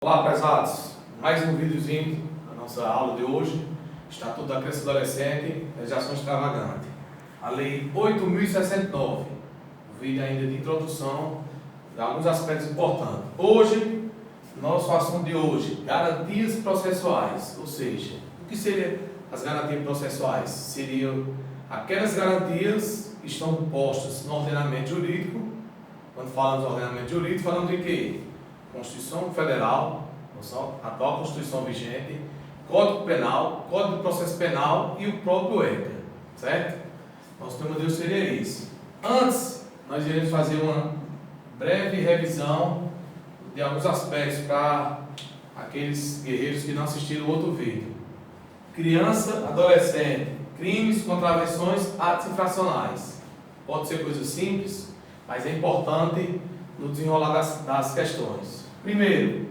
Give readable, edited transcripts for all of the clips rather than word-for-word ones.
Olá, prezados! Mais um videozinho da nossa aula de hoje. Estatuto da Criança e Adolescente, Legislação Extravagante. A Lei 8.069. Um vídeo ainda de introdução de alguns aspectos importantes. Hoje, nosso assunto de hoje, garantias processuais. Ou seja, o que seriam as garantias processuais? Seriam aquelas garantias que estão postas no ordenamento jurídico. Quando falamos de ordenamento jurídico, falamos de quê? Constituição Federal, atual Constituição vigente, Código Penal, Código de Processo Penal e o próprio ECA, certo? Nosso tema de hoje seria isso. Antes, nós iremos fazer uma breve revisão de alguns aspectos para aqueles guerreiros que não assistiram o outro vídeo. Criança, adolescente, crimes, contravenções, atos infracionais. Pode ser coisa simples, mas é importante no desenrolar das questões. Primeiro,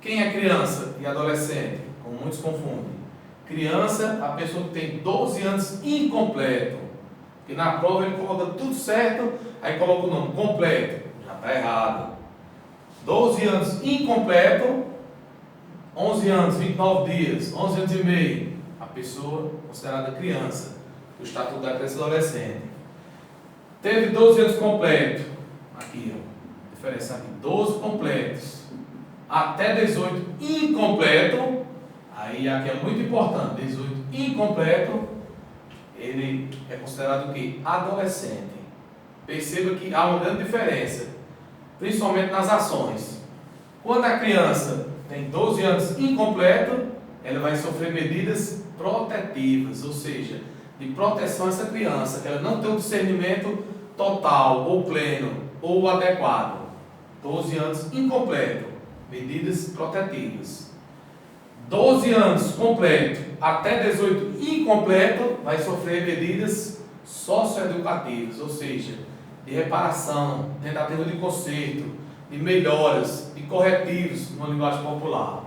quem é criança e adolescente? Como muitos confundem. Criança, a pessoa que tem 12 anos incompleto. Porque na prova ele coloca tudo certo, aí coloca o nome completo. Já está errado. 12 anos incompleto, 11 anos, 29 dias, 11 anos e meio. A pessoa considerada criança, do Estatuto da Criança e Adolescente. Teve 12 anos completo. Aqui, ó. Diferença aqui, 12 completos até 18 incompleto, aí aqui é muito importante, 18 incompleto, ele é considerado o que? Adolescente. Perceba que há uma grande diferença, principalmente nas ações. Quando a criança tem 12 anos incompleto, ela vai sofrer medidas protetivas, ou seja, de proteção a essa criança, que ela não tem um discernimento total ou pleno ou adequado. 12 anos incompleto, medidas protetivas. 12 anos completo até 18 incompleto, vai sofrer medidas socioeducativas, ou seja, de reparação, tentativa de conserto, de melhoras, de corretivos, numa linguagem popular.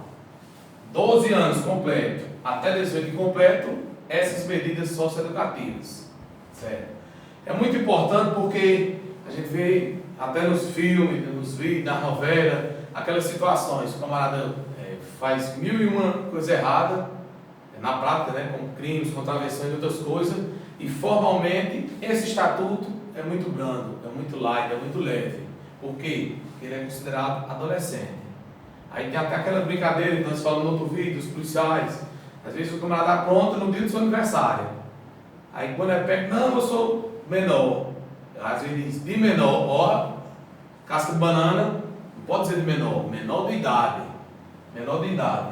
12 anos completo até 18 incompleto, essas medidas socioeducativas. Certo? É muito importante porque a gente vê até nos filmes, nos vídeos, nas novelas, aquelas situações, o camarada faz mil e uma coisa errada, na prática, né, como crimes, contravenções e outras coisas, e formalmente esse estatuto é muito brando, é muito light, é muito leve. Por quê? Porque ele é considerado adolescente. Aí tem até aquela brincadeira que nós falamos no outro vídeo, os policiais, às vezes o camarada apronta no dia do seu aniversário. Aí quando é perto, não, eu sou menor. Às vezes de menor, ó, casca de banana, não pode dizer de menor, menor de idade. Menor de idade.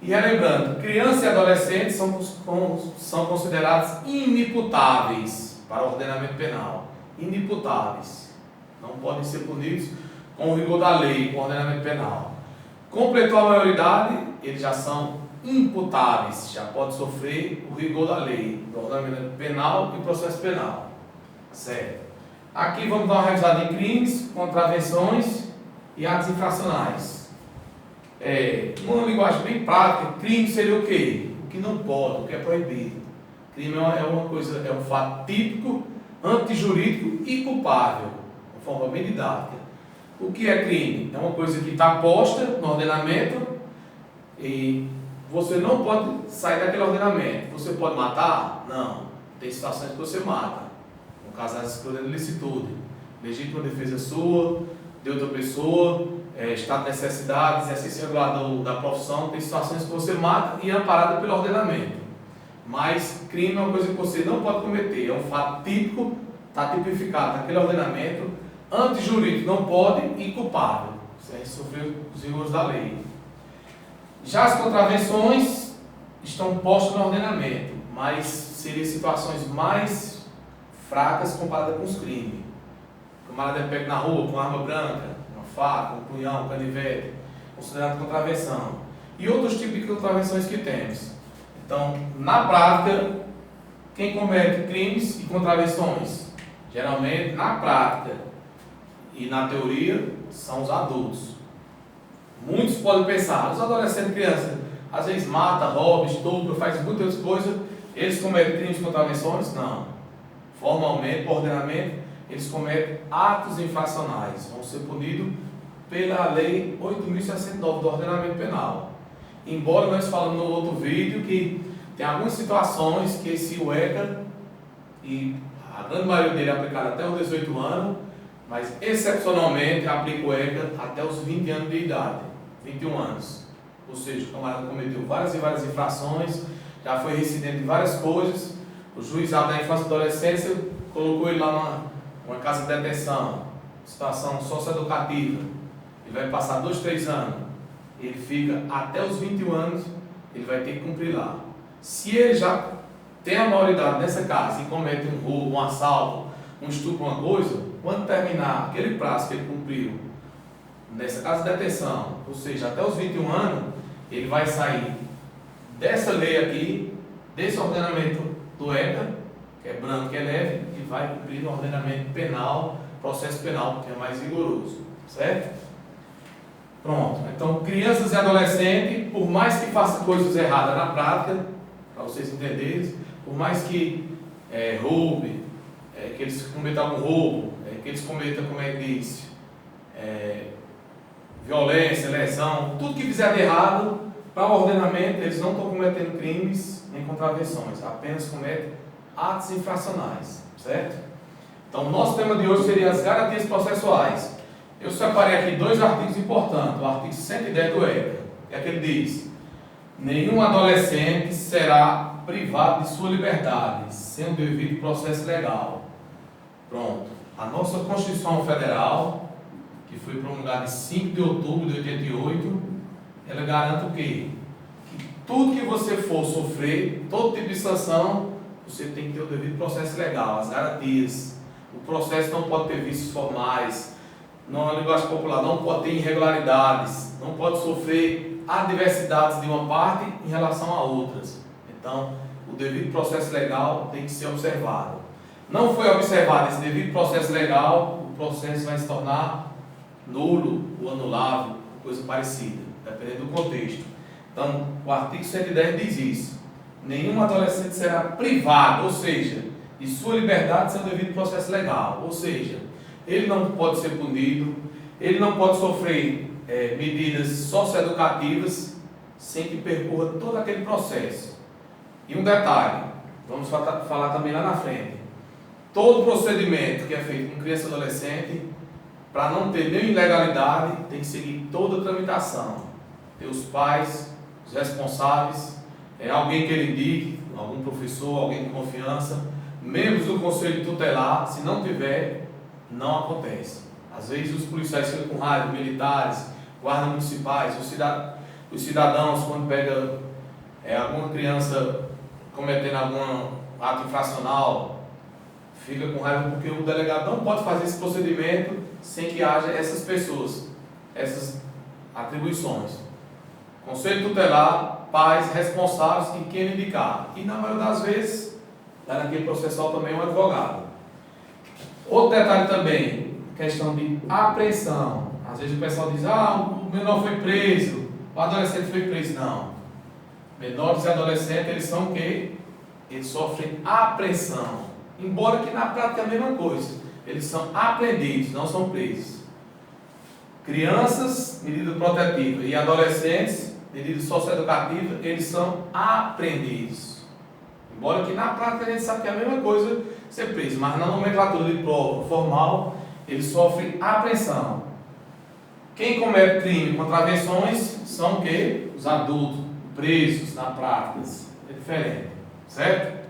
E relembrando, criança e adolescente são considerados inimputáveis para o ordenamento penal. Inimputáveis. Não podem ser punidos com o rigor da lei, com o ordenamento penal. Completou a maioridade, eles já são imputáveis, já pode sofrer o rigor da lei, do ordenamento penal e processo penal. Certo. Aqui vamos dar uma revisada em crimes, contravenções e atos infracionais. Uma linguagem bem prática, crime seria o quê? O que não pode, o que é proibido. Crime é uma coisa, é um fato típico, antijurídico e culpável, de forma bem didática. O que é crime? É uma coisa que está posta no ordenamento e você não pode sair daquele ordenamento. Você pode matar? Não. Tem situações que você mata. No caso das escolhas de licitude, legítima defesa sua, de outra pessoa, estado de necessidade, exercício regular da profissão, tem situações que você mata e é amparada pelo ordenamento. Mas crime é uma coisa que você não pode cometer, é um fato típico, está tipificado naquele ordenamento, antijurídico não pode e culpável, sem sofrer os rigores da lei. Já as contravenções estão postas no ordenamento, mas seriam situações mais fracas comparadas com os crimes. O camarada é pego na rua com arma branca, uma faca, um punhal, um canivete, considerado contravenção. E outros tipos de contravenções que temos. Então, na prática, quem comete crimes e contravenções? Geralmente, na prática e na teoria, são os adultos. Muitos podem pensar, os adolescentes e crianças, às vezes mata, rouba, estupra, faz muitas coisas, eles cometem crimes e contravenções? Não. Formalmente, por ordenamento, eles cometem atos infracionais, vão ser punidos pela Lei 8.069 do Ordenamento Penal. Embora nós falamos no outro vídeo que tem algumas situações que esse UECA, e a grande maioria dele é aplicado até os 18 anos, mas excepcionalmente aplica o ECA até os 20 anos de idade, 21 anos. Ou seja, o camarada cometeu várias e várias infrações, já foi reincidente em várias coisas, o juizado da infância e adolescência colocou ele lá numa casa de detenção, situação socioeducativa, ele vai passar 2, 3 anos, ele fica até os 21 anos, ele vai ter que cumprir lá. Se ele já tem a maioridade nessa casa e comete um roubo, um assalto, um estupro, uma coisa, quando terminar aquele prazo que ele cumpriu nessa casa de detenção, ou seja, até os 21 anos, ele vai sair dessa lei aqui, desse ordenamento do ECA, que é branco, que é leve, e vai cumprir no ordenamento penal, processo penal, que é mais rigoroso, certo? Pronto, então crianças e adolescentes, por mais que façam coisas erradas na prática, para vocês entenderem, por mais que roube, que eles cometam algum roubo, que eles cometam, como é que diz, violência, lesão, tudo que fizer de errado, para o ordenamento, eles não estão cometendo crimes nem contravenções, apenas cometem atos infracionais, certo? Então, o nosso tema de hoje seria as garantias processuais. Eu separei aqui 2 artigos importantes. O artigo 110 do ECA, que é que ele diz: nenhum adolescente será privado de sua liberdade, sem o devido processo legal. Pronto. A nossa Constituição Federal, que foi promulgada em 5 de outubro de 88, ela garante o quê? Que tudo que você for sofrer, todo tipo de sanção, você tem que ter o devido processo legal, as garantias. O processo não pode ter vícios formais, na linguagem popular, não pode ter irregularidades, não pode sofrer adversidades de uma parte em relação a outras. Então, o devido processo legal tem que ser observado. Não foi observado esse devido processo legal, o processo vai se tornar nulo ou anulável, coisa parecida, dependendo do contexto. Então, o artigo 110 diz isso: nenhum adolescente será privado, ou seja, de sua liberdade sem o devido processo legal. Ou seja, ele não pode ser punido, ele não pode sofrer medidas socioeducativas sem que percorra todo aquele processo. E um detalhe, vamos falar também lá na frente: todo procedimento que é feito com criança e adolescente, para não ter nenhuma ilegalidade, tem que seguir toda a tramitação. Ter os pais, os responsáveis, alguém que ele indique, algum professor, alguém de confiança, membros do conselho tutelar. Se não tiver, não acontece. Às vezes os policiais ficam com raiva, militares, guardas municipais, os cidadãos, quando pega alguma criança cometendo algum ato infracional, fica com raiva porque o delegado não pode fazer esse procedimento sem que haja essas pessoas, essas atribuições. Conselho tutelar, pais responsáveis e quem indicar. E na maioria das vezes, garantia processual também é um advogado. Outro detalhe também, questão de apreensão. Às vezes o pessoal diz: o menor foi preso, o adolescente foi preso. Não. Menores e adolescentes, eles são o quê? Eles sofrem apreensão. Embora que na prática é a mesma coisa. Eles são apreendidos, não são presos. Crianças, medida protetiva, e adolescentes, medida socioeducativa, eles são apreendidos. Embora que na prática a gente sabe que é a mesma coisa ser preso, mas na nomenclatura de prova formal, eles sofrem apreensão. Quem comete crime com contravenções são o quê? Os adultos, presos na prática. É diferente, certo?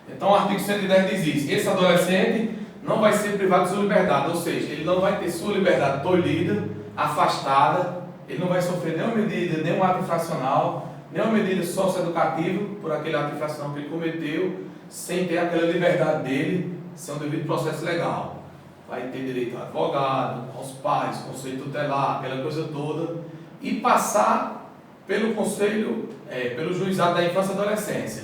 Então o artigo 110 diz isso: esse adolescente não vai ser privado de sua liberdade, ou seja, ele não vai ter sua liberdade tolhida, afastada, ele não vai sofrer nenhuma medida, nenhum ato infracional, nenhuma medida socioeducativa por aquele ato infracional que ele cometeu, sem ter aquela liberdade dele, sem um devido processo legal. Vai ter direito ao advogado, aos pais, conselho tutelar, aquela coisa toda, e passar pelo conselho, pelo juizado da infância e adolescência.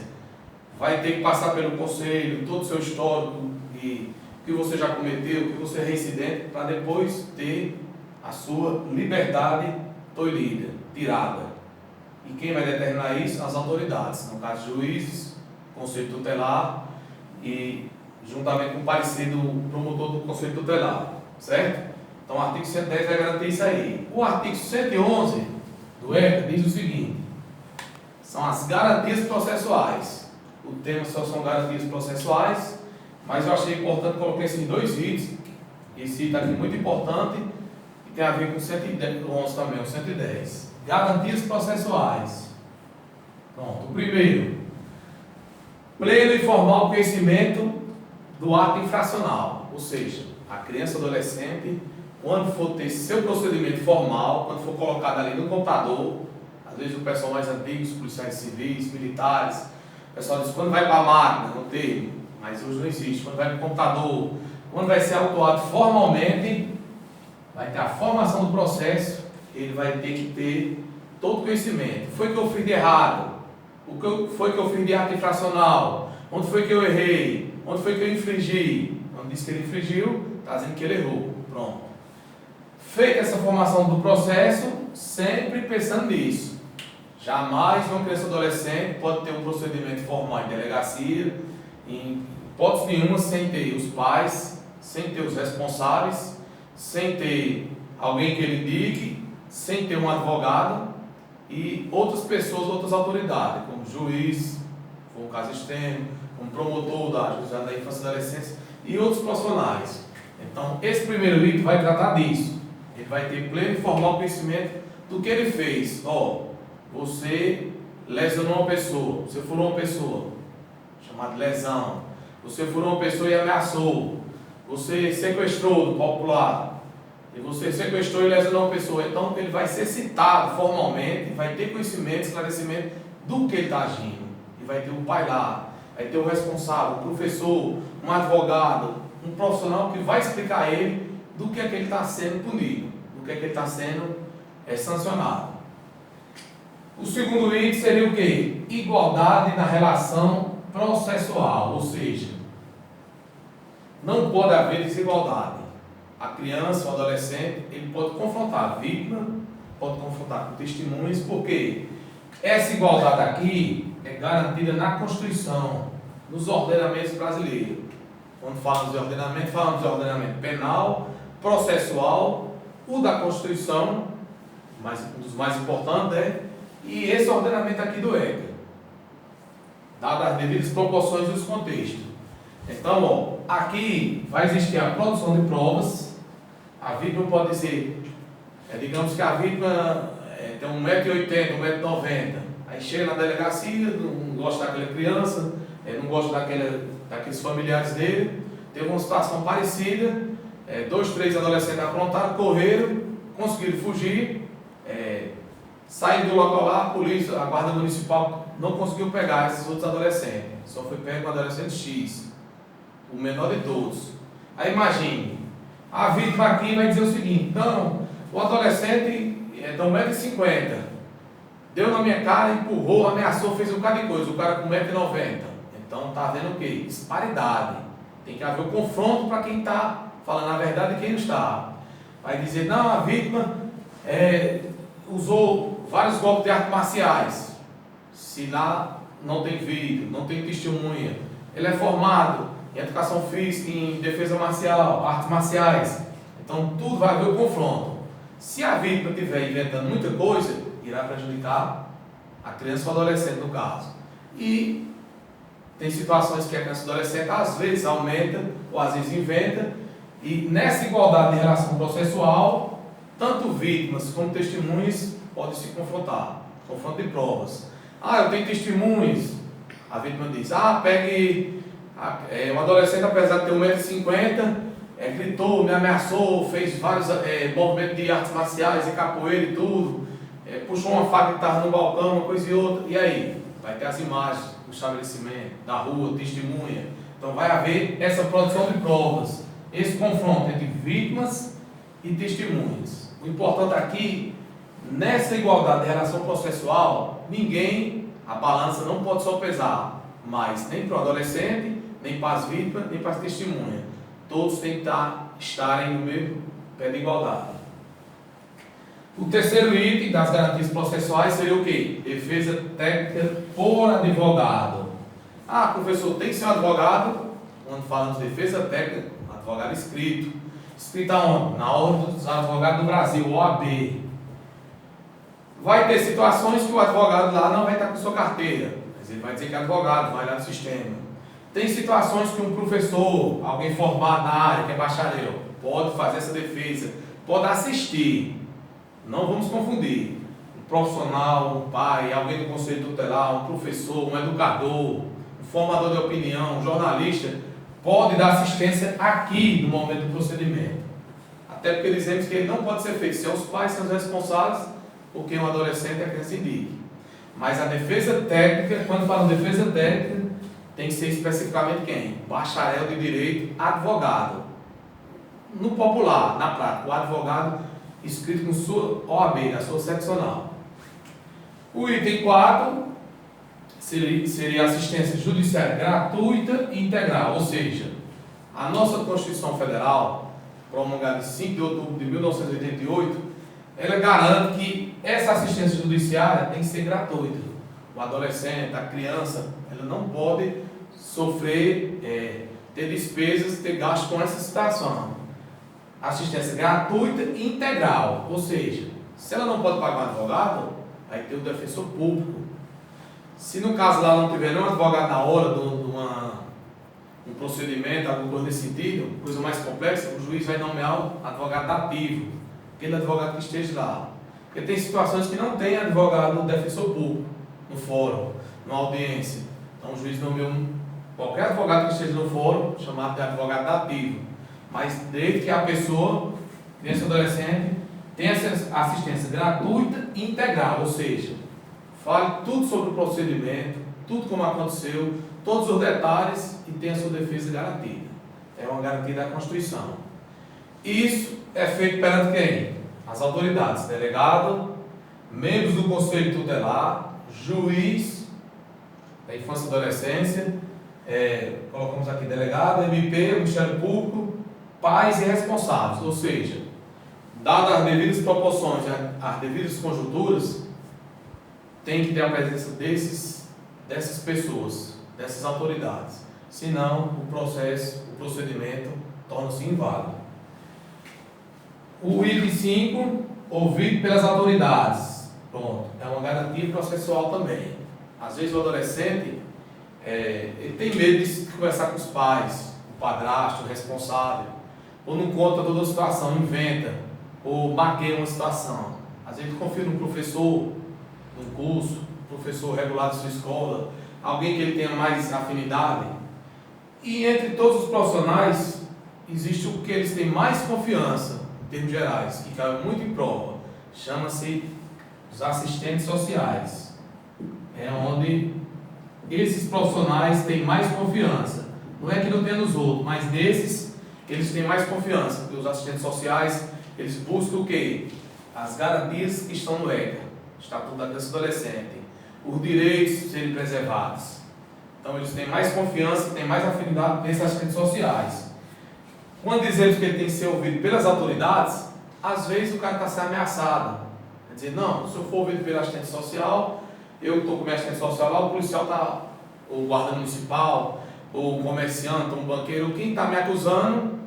Vai ter que passar pelo conselho, todo o seu histórico, e o que você já cometeu, o que você é reincidente, para depois ter a sua liberdade tolhida, tirada. E quem vai determinar isso? As autoridades, no caso juízes, conselho tutelar e juntamente com o parecer do promotor do conselho tutelar, certo? Então o artigo 110 vai garantir isso aí. O artigo 111 do ECA diz o seguinte: são as garantias processuais. O tema só são garantias processuais, mas eu achei importante colocar isso em dois itens. Esse item aqui é muito importante e tem a ver com o 111 também, o 110. Garantias processuais. Pronto. O primeiro, pleno e formal conhecimento do ato infracional. Ou seja, a criança ou adolescente, quando for ter seu procedimento formal, quando for colocado ali no computador, às vezes o pessoal mais antigo, os policiais civis, militares, o pessoal diz quando vai para a máquina, não tem, mas hoje não existe, quando vai para o computador, quando vai ser autuado formalmente, vai ter a formação do processo, ele vai ter que ter todo o conhecimento. Foi que eu fiz de errado? O que foi que eu fiz de ato infracional? Onde foi que eu errei? Onde foi que eu infringi? Quando diz que ele infringiu, está dizendo que ele errou. Pronto. Feita essa formação do processo, sempre pensando nisso. Jamais uma criança ou adolescente pode ter um procedimento formal em delegacia, em hipótese nenhuma, sem ter os pais, sem ter os responsáveis, sem ter alguém que ele indique, sem ter um advogado e outras pessoas, outras autoridades, como juiz, se for um caso extremo, como promotor da juizada da infância e adolescência e outros profissionais. Então, esse primeiro item vai tratar disso. Ele vai ter pleno e formal conhecimento do que ele fez. Você lesionou uma pessoa, você furou uma pessoa, chamada lesão. Você furou uma pessoa e ameaçou. Você sequestrou do popular. E você sequestrou e lesionou uma pessoa. Então ele vai ser citado formalmente, vai ter conhecimento, esclarecimento do que ele está agindo. E vai ter um pai lá, vai ter um responsável, um professor, um advogado, um profissional que vai explicar a ele do que é que ele está sendo punido, do que é que ele está sendo sancionado. O segundo item seria o quê? Igualdade na relação processual, ou seja, não pode haver desigualdade. A criança ou adolescente, ele pode confrontar a vítima, pode confrontar com testemunhas, porque essa igualdade aqui é garantida na Constituição, nos ordenamentos brasileiros. Quando falamos de ordenamento penal, processual, o da Constituição, um dos mais importantes, e esse ordenamento aqui do ECA, dadas as devidas proporções dos contextos. Então, aqui vai existir a produção de provas. A vítima pode dizer, digamos que a vítima tem 1,80 m, 1,90 m, aí chega na delegacia, não gosta daquela criança, não gosta daqueles familiares dele, teve uma situação parecida, 2, 3 adolescentes aprontaram, correram, conseguiram fugir, saíram do local lá, a polícia, a guarda municipal não conseguiu pegar esses outros adolescentes, só foi pego o adolescente X, o menor de todos. Aí imagine, a vítima aqui vai dizer o seguinte: então, o adolescente de 1,50 m, deu na minha cara, empurrou, ameaçou, fez um bocado de coisa, o cara com 1,90 m. Então está havendo o quê? Disparidade. Tem que haver o confronto para quem está falando a verdade e quem não está. Vai dizer, não, a vítima usou vários golpes de artes marciais. Se lá não tem vídeo, não tem testemunha, ele é formado em educação física, em defesa marcial, artes marciais. Então tudo vai haver o confronto. Se a vítima estiver inventando muita coisa, irá prejudicar a criança ou adolescente no caso. E tem situações que a criança ou adolescente às vezes aumenta ou às vezes inventa. E nessa igualdade de relação processual, tanto vítimas como testemunhas podem se confrontar. Confronto de provas. Eu tenho testemunhas. A vítima diz, pegue um adolescente, apesar de ter 1,50 m, gritou, me ameaçou, fez vários movimentos de artes marciais e capoeira e tudo, puxou uma faca que estava no balcão, uma coisa e outra. E aí? Vai ter as imagens do estabelecimento, da rua, testemunha. Então vai haver essa produção de provas, esse confronto entre vítimas e testemunhas. O importante aqui, nessa igualdade de relação processual, a balança não pode só pesar, mas nem para o adolescente, nem para as vítimas, nem para as testemunhas. Todos têm que estarem no mesmo pé de igualdade. O terceiro item das garantias processuais seria o quê? Defesa técnica por advogado. Professor, tem que ser um advogado? Quando falamos de defesa técnica, advogado escrito. Escrita onde? Na Ordem dos Advogados do Brasil, OAB. Vai ter situações que o advogado lá não vai estar com sua carteira, mas ele vai dizer que é advogado, vai lá no sistema. Tem situações que um professor, alguém formado na área, que é bacharel, pode fazer essa defesa, pode assistir. Não vamos confundir. Um profissional, um pai, alguém do conselho tutelar, um professor, um educador, um formador de opinião, um jornalista, pode dar assistência aqui no momento do procedimento. Até porque dizemos que ele não pode ser feito se os pais são os responsáveis, porque um adolescente é criança indique. Mas a defesa técnica, quando fala defesa técnica, tem que ser especificamente quem? Bacharel de direito, advogado. No popular, na prática, o advogado inscrito com sua OAB, na sua seccional. O item 4 seria assistência judiciária gratuita e integral, ou seja, a nossa Constituição Federal, promulgada em 5 de outubro de 1988, ela garante que essa assistência judiciária tem que ser gratuita. O adolescente, a criança, ela não pode sofrer, ter despesas, ter gasto com essa situação. Assistência gratuita e integral, ou seja, se ela não pode pagar um advogado, vai ter o defensor público. Se no caso lá não tiver nenhum advogado na hora de um procedimento, alguma coisa nesse sentido, coisa mais complexa, o juiz vai nomear o advogado dativo, aquele advogado que esteja lá. Porque tem situações que não tem advogado defensor público no fórum, numa audiência. Então o juiz nomeia qualquer advogado que esteja no fórum, chamado de advogado dativo. Mas desde que a pessoa, criança ou adolescente, tenha essa assistência gratuita e integral, ou seja, fale tudo sobre o procedimento, tudo como aconteceu, todos os detalhes e tenha a sua defesa garantida. É uma garantia da Constituição. Isso é feito perante quem? As autoridades, delegado, membros do Conselho Tutelar, juiz da infância e adolescência, colocamos aqui delegado, MP, Ministério Público, pais e responsáveis, ou seja, dadas as devidas proporções, as devidas conjunturas, tem que ter a presença dessas pessoas, dessas autoridades. Senão, o procedimento torna-se inválido. O item 5, ouvido pelas autoridades. Pronto, é uma garantia processual também. Às vezes o adolescente, ele tem medo de conversar com os pais, o padrasto, o responsável, ou não conta toda a situação, inventa, ou maqueia uma situação. Às vezes confia no professor, num curso, professor regular de sua escola, alguém que ele tenha mais afinidade. E entre todos os profissionais, existe o que eles têm mais confiança, em termos gerais, que cai muito em prova. Chama-se os assistentes sociais. É onde esses profissionais têm mais confiança. Não é que não tenha nos outros, mas nesses eles têm mais confiança. Porque os assistentes sociais, eles buscam o quê? As garantias que estão no ECA, Estatuto da Criança e Adolescente, os direitos serem preservados. Então eles têm mais confiança, têm mais afinidade nesses assistentes sociais. Quando dizemos que ele tem que ser ouvido pelas autoridades, às vezes o cara está sendo ameaçado. Quer dizer, não, se eu for ouvido pelo assistente social, eu estou com o meu assistente social lá, o policial está, o guarda municipal, ou o comerciante, ou um banqueiro, quem está me acusando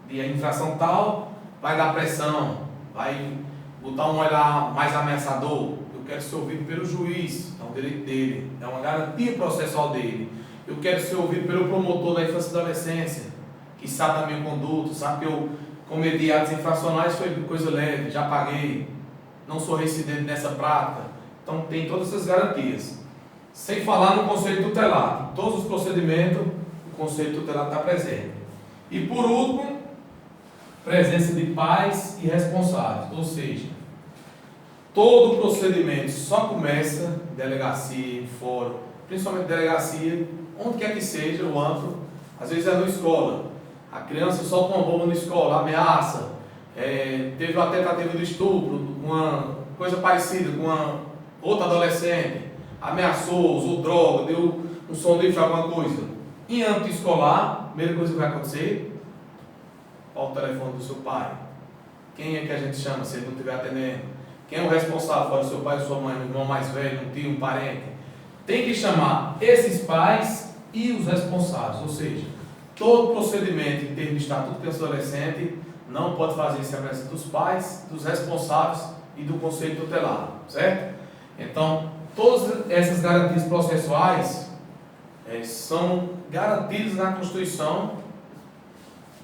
de infração tal, vai dar pressão, vai botar um olhar mais ameaçador. Eu quero ser ouvido pelo juiz, é um direito dele, é uma garantia processual dele. Eu quero ser ouvido pelo promotor da infância e adolescência, que sabe da minha conduta, sabe que eu cometi atos infracionais, foi coisa leve, já paguei, não sou reincidente nessa prática. Então tem todas essas garantias. Sem falar no Conselho Tutelar, em todos os procedimentos o Conselho Tutelar está presente. E por último, presença de pais e responsáveis, ou seja, todo procedimento só começa em delegacia, em fórum, principalmente delegacia, onde quer que seja o âmbito, às vezes é na escola. A criança solta uma bomba na escola, ameaça, teve uma tentativa de estupro, uma coisa parecida com uma outra adolescente, ameaçou, usou droga, deu um som livre de alguma coisa. Em âmbito escolar, a primeira coisa que vai acontecer, qual o telefone do seu pai? Quem é que a gente chama se ele não estiver atendendo? Quem é o responsável fora do seu pai, sua mãe, um irmão mais velho, um tio, um parente? Tem que chamar esses pais e os responsáveis, ou seja, todo procedimento em termos de Estatuto de Criança e Adolescente, não pode fazer isso em presença dos pais, dos responsáveis e do conselho tutelar, certo? Então, todas essas garantias processuais são garantidas na Constituição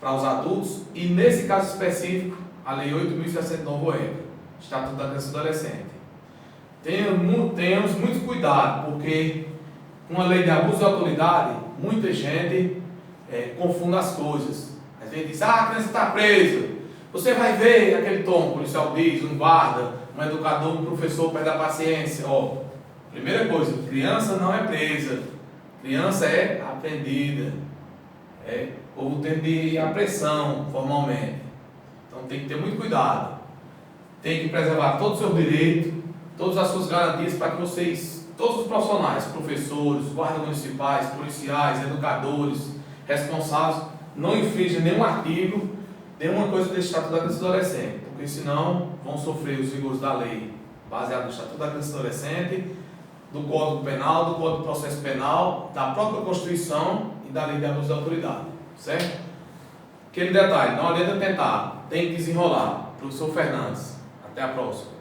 para os adultos e, nesse caso específico, a Lei 8.069 entra, Estatuto da Criança e do Adolescente. Tenhamos muito cuidado, porque com a lei de abuso de autoridade, muita gente confunde as coisas. Às vezes diz, a criança está presa, você vai ver aquele tom, o policial diz, um guarda, um educador, um professor perde a paciência. Primeira coisa, criança não é presa, criança é apreendida, ou tem de apreensão formalmente. Então tem que ter muito cuidado, tem que preservar todos os seus direitos, todas as suas garantias para que vocês, todos os profissionais, professores, guardas municipais, policiais, educadores, responsáveis, não infringem nenhum artigo, nenhuma coisa desse Estatuto da Criança e do Adolescente, porque senão vão sofrer os rigores da lei baseado no Estatuto da Criança e do Adolescente, do Código Penal, do Código de Processo Penal, da própria Constituição e da Lei de Abuso de Autoridade, certo? Aquele detalhe, não adianta tentar, tem que desenrolar. Professor Fernandes, até a próxima.